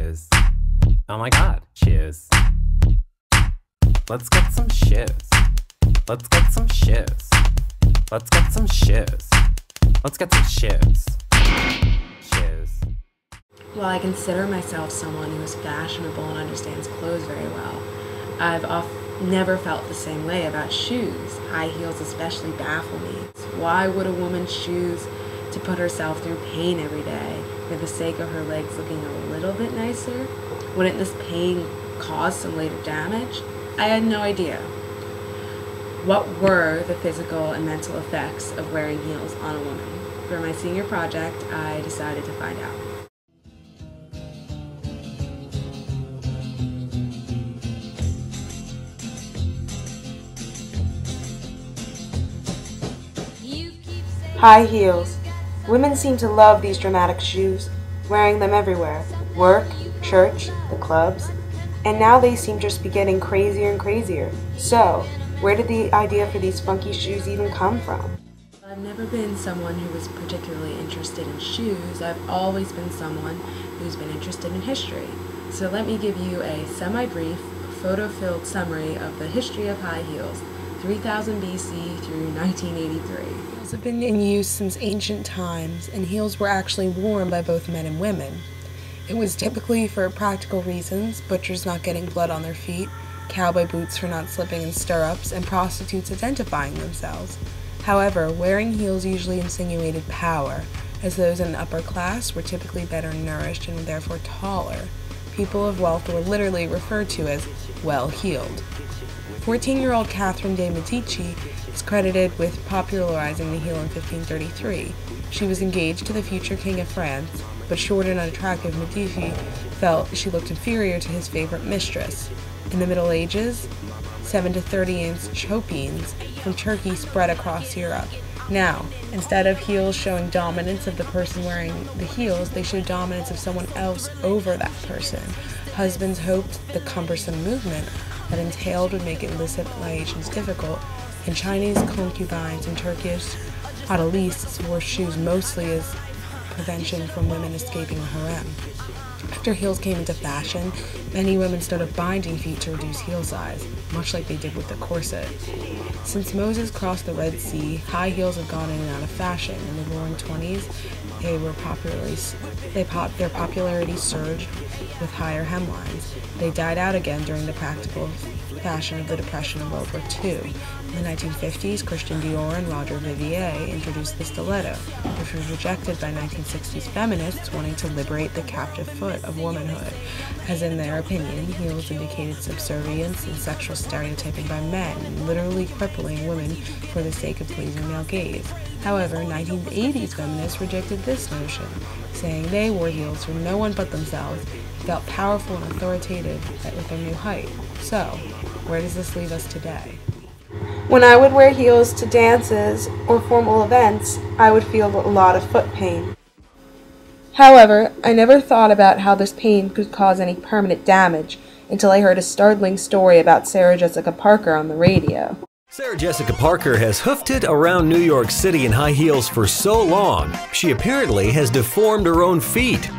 shoes. Oh my god, shoes. Let's get some shoes. Let's get some shoes. Let's get some shoes. Let's get some shoes. Shoes. While I consider myself someone who is fashionable and understands clothes very well, I've never felt the same way about shoes. High heels especially baffle me. Why would a woman choose to put herself through pain every day for the sake of her legs looking a little bit nicer? Wouldn't this pain cause some later damage? I had no idea. What were the physical and mental effects of wearing heels on a woman? For my senior project, I decided to find out. High heels. Women seem to love these dramatic shoes, wearing them everywhere. Work, church, the clubs. And now they seem to just be getting crazier and crazier. So, where did the idea for these funky shoes even come from? I've never been someone who was particularly interested in shoes. I've always been someone who's been interested in history. So let me give you a semi-brief, photo-filled summary of the history of high heels, 3000 BC through 1983. Heels have been in use since ancient times, and heels were actually worn by both men and women. It was typically for practical reasons, butchers not getting blood on their feet, cowboy boots for not slipping in stirrups, and prostitutes identifying themselves. However, wearing heels usually insinuated power, as those in the upper class were typically better nourished and therefore taller. People of wealth were literally referred to as well-heeled. 14-year-old Catherine de' Medici is credited with popularizing the heel in 1533. She was engaged to the future King of France, but short and unattractive Medici felt she looked inferior to his favorite mistress. In the Middle Ages, 7 to 30-inch chopines from Turkey spread across Europe. Now, instead of heels showing dominance of the person wearing the heels, they show dominance of someone else over that person. Husbands hoped the cumbersome movement that entailed would make illicit liaisons difficult, and Chinese concubines and Turkish odalisques wore shoes mostly as prevention from women escaping a harem. After heels came into fashion, many women started binding feet to reduce heel size, much like they did with the corset. Since Moses crossed the Red Sea, high heels have gone in and out of fashion. In the Roaring Twenties, their popularity surged with higher hemlines. They died out again during the practical fashion of the Depression and World War II. In the 1950s, Christian Dior and Roger Vivier introduced the stiletto, which was rejected by 1960s feminists wanting to liberate the captive foot of womanhood, as in their opinion, heels indicated subservience and sexual stereotyping by men, literally crippling women for the sake of pleasing male gaze. However, 1980s feminists rejected this notion, saying they wore heels for no one but themselves, felt powerful and authoritative with their new height. So, where does this leave us today? When I would wear heels to dances or formal events, I would feel a lot of foot pain. However, I never thought about how this pain could cause any permanent damage until I heard a startling story about Sarah Jessica Parker on the radio. Sarah Jessica Parker has hoofed it around New York City in high heels for so long, she apparently has deformed her own feet.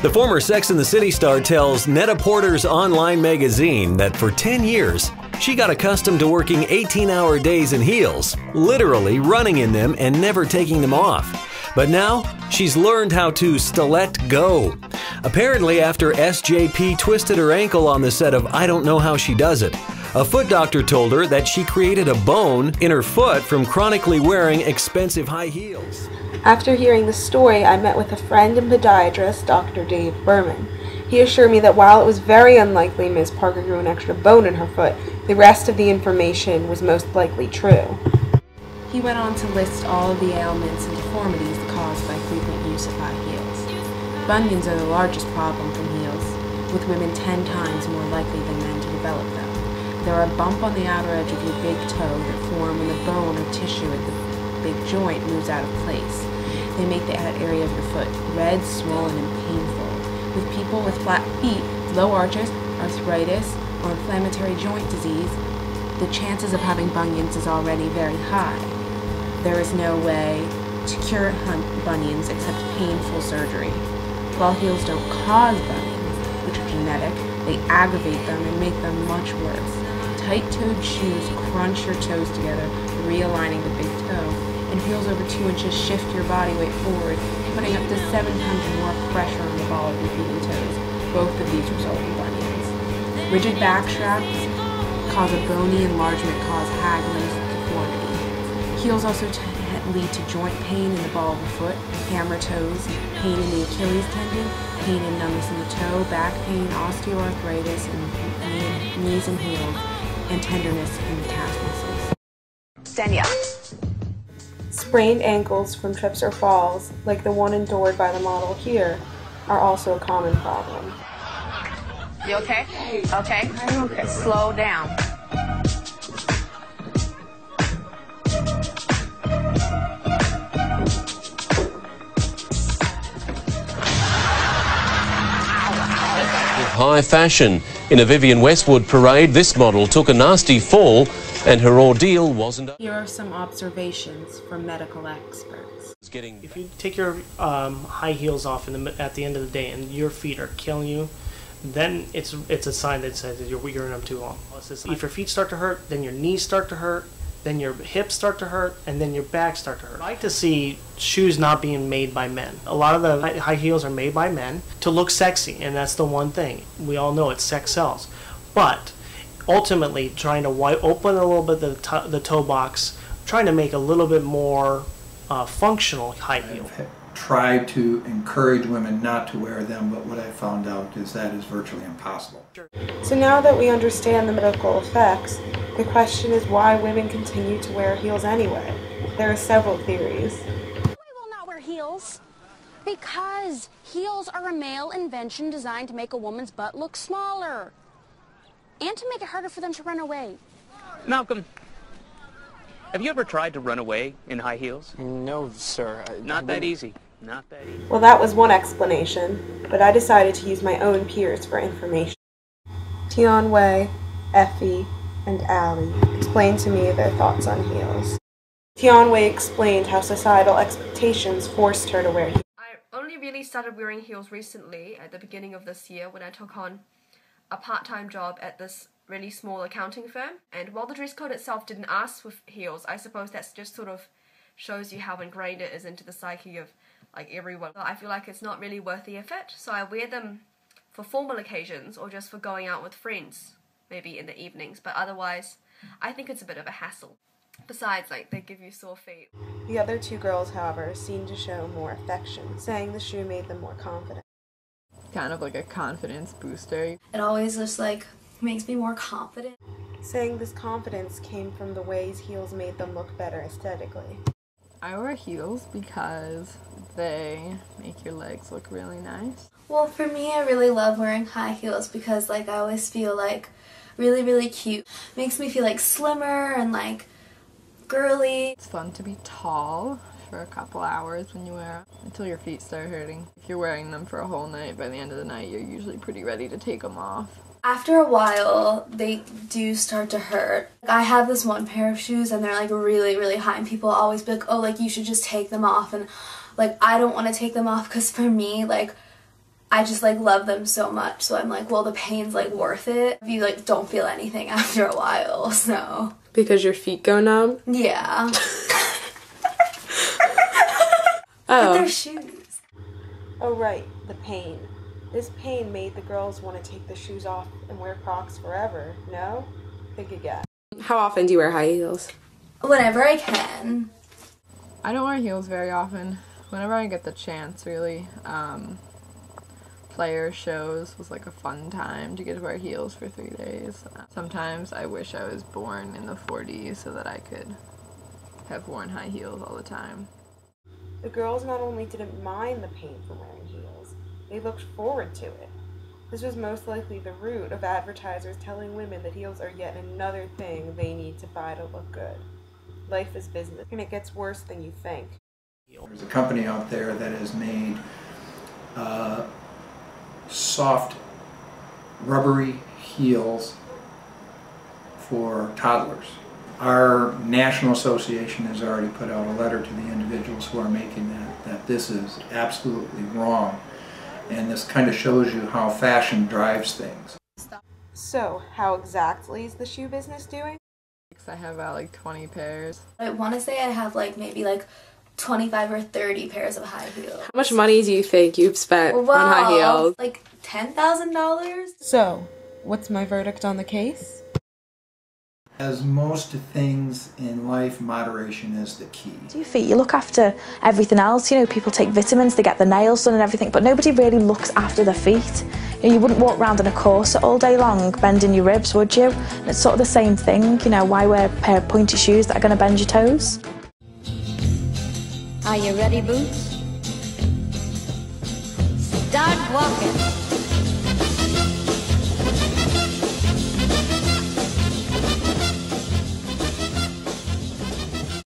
The former Sex and the City star tells Net-a-Porter's online magazine that for 10 years, she got accustomed to working 18-hour days in heels, literally running in them and never taking them off. But now, she's learned how to stilet go. Apparently, after SJP twisted her ankle on the set of I Don't Know How She Does It, a foot doctor told her that she created a bone in her foot from chronically wearing expensive high heels. After hearing the story, I met with a friend and podiatrist, Dr. Dave Berman. He assured me that while it was very unlikely Ms. Parker grew an extra bone in her foot, the rest of the information was most likely true. He went on to list all of the ailments and deformities caused by frequent use of high heels. Bunions are the largest problem from heels, with women 10 times more likely than men to develop them. There are a bump on the outer edge of your big toe that form when the bone or tissue at the big joint moves out of place. They make that area of your foot red, swollen, and painful. With people with flat feet, low arches, arthritis, or inflammatory joint disease, the chances of having bunions is already very high. There is no way to cure bunions except painful surgery. While heels don't cause bunions, which are genetic, they aggravate them and make them much worse. Tight-toed shoes crunch your toes together, realigning the big toe, and heels over 2 inches shift your body weight forward, putting up to 7 times more pressure on the ball of your feet and toes. Both of these result in bunions. Rigid back straps cause a bony enlargement, cause Hagley's deformity. Heels also lead to joint pain in the ball of the foot, hammer toes, pain in the Achilles tendon, pain and numbness in the toe, back pain, osteoarthritis in knees and heels, and tenderness in the calf muscles. Stenya. Sprained ankles from trips or falls, like the one endured by the model here, are also a common problem. You okay? Okay? I'm okay. Slow down. High fashion. In a Vivienne Westwood parade, this model took a nasty fall and her ordeal wasn't... Here are some observations from medical experts. If you take your high heels off at the end of the day and your feet are killing you, then it's a sign that says that you're in them too long. If your feet start to hurt, then your knees start to hurt, then your hips start to hurt, and then your back start to hurt. I like to see shoes not being made by men. A lot of the high heels are made by men to look sexy, and that's the one thing. We all know it, sex sells. But ultimately, trying to open a little bit the toe box, trying to make a little bit more functional high heel. I've tried to encourage women not to wear them, but what I found out is that is virtually impossible. So now that we understand the medical effects, the question is why women continue to wear heels anyway. There are several theories. We will not wear heels because heels are a male invention designed to make a woman's butt look smaller and to make it harder for them to run away. Malcolm, have you ever tried to run away in high heels? No, sir. Not that easy. Not that easy. Well, that was one explanation, but I decided to use my own peers for information. Tion Wei, Effie, and Allie explained to me their thoughts on heels. Tion Wei explained how societal expectations forced her to wear heels. I only really started wearing heels recently at the beginning of this year when I took on a part-time job at this really small accounting firm. And while the dress code itself didn't ask for heels, I suppose that's just sort of shows you how ingrained it is into the psyche of like everyone. I feel like it's not really worth the effort, so I wear them for formal occasions or just for going out with friends, maybe in the evenings, but otherwise I think it's a bit of a hassle. Besides, like, they give you sore feet. The other two girls, however, seemed to show more affection, saying the shoe made them more confident. Kind of like a confidence booster. It always just like makes me more confident. Saying this confidence came from the ways heels made them look better aesthetically. I wear heels because they make your legs look really nice. Well, for me, I really love wearing high heels because like I always feel like really cute. Makes me feel like slimmer and like girly. It's fun to be tall for a couple hours when you wear them until your feet start hurting. If you're wearing them for a whole night, by the end of the night you're usually pretty ready to take them off. After a while, they do start to hurt. I have this one pair of shoes and they're like really high and people always be like, oh, like you should just take them off, and like I don't want to take them off because for me, like I just like love them so much, so I'm like, well, the pain's like worth it. You like don't feel anything after a while, so. Because your feet go numb? Yeah. Oh. But they're shoes. Oh right, the pain. This pain made the girls want to take the shoes off and wear Crocs forever, no? Think again. How often do you wear high heels? Whenever I can. I don't wear heels very often. Whenever I get the chance, really. Player shows was like a fun time to get to wear heels for 3 days. Sometimes I wish I was born in the 40s so that I could have worn high heels all the time. The girls not only didn't mind the pain from wearing heels, they looked forward to it. This was most likely the root of advertisers telling women that heels are yet another thing they need to buy to look good. Life is business, and it gets worse than you think. There's a company out there that has made soft, rubbery heels for toddlers. Our national association has already put out a letter to the individuals who are making that this is absolutely wrong. And this kind of shows you how fashion drives things. So, how exactly is the shoe business doing? I have about like 20 pairs. I want to say I have like maybe like 25 or 30 pairs of high heels. How much money do you think you've spent on high heels? Like $10,000. So, what's my verdict on the case? As most things in life, moderation is the key. Your feet, you look after everything else. You know, people take vitamins, they get their nails done and everything, but nobody really looks after their feet. You know, you wouldn't walk around in a corset all day long bending your ribs, would you? And it's sort of the same thing, you know, why wear a pair of pointy shoes that are going to bend your toes? Are you ready, Boots? Start walking.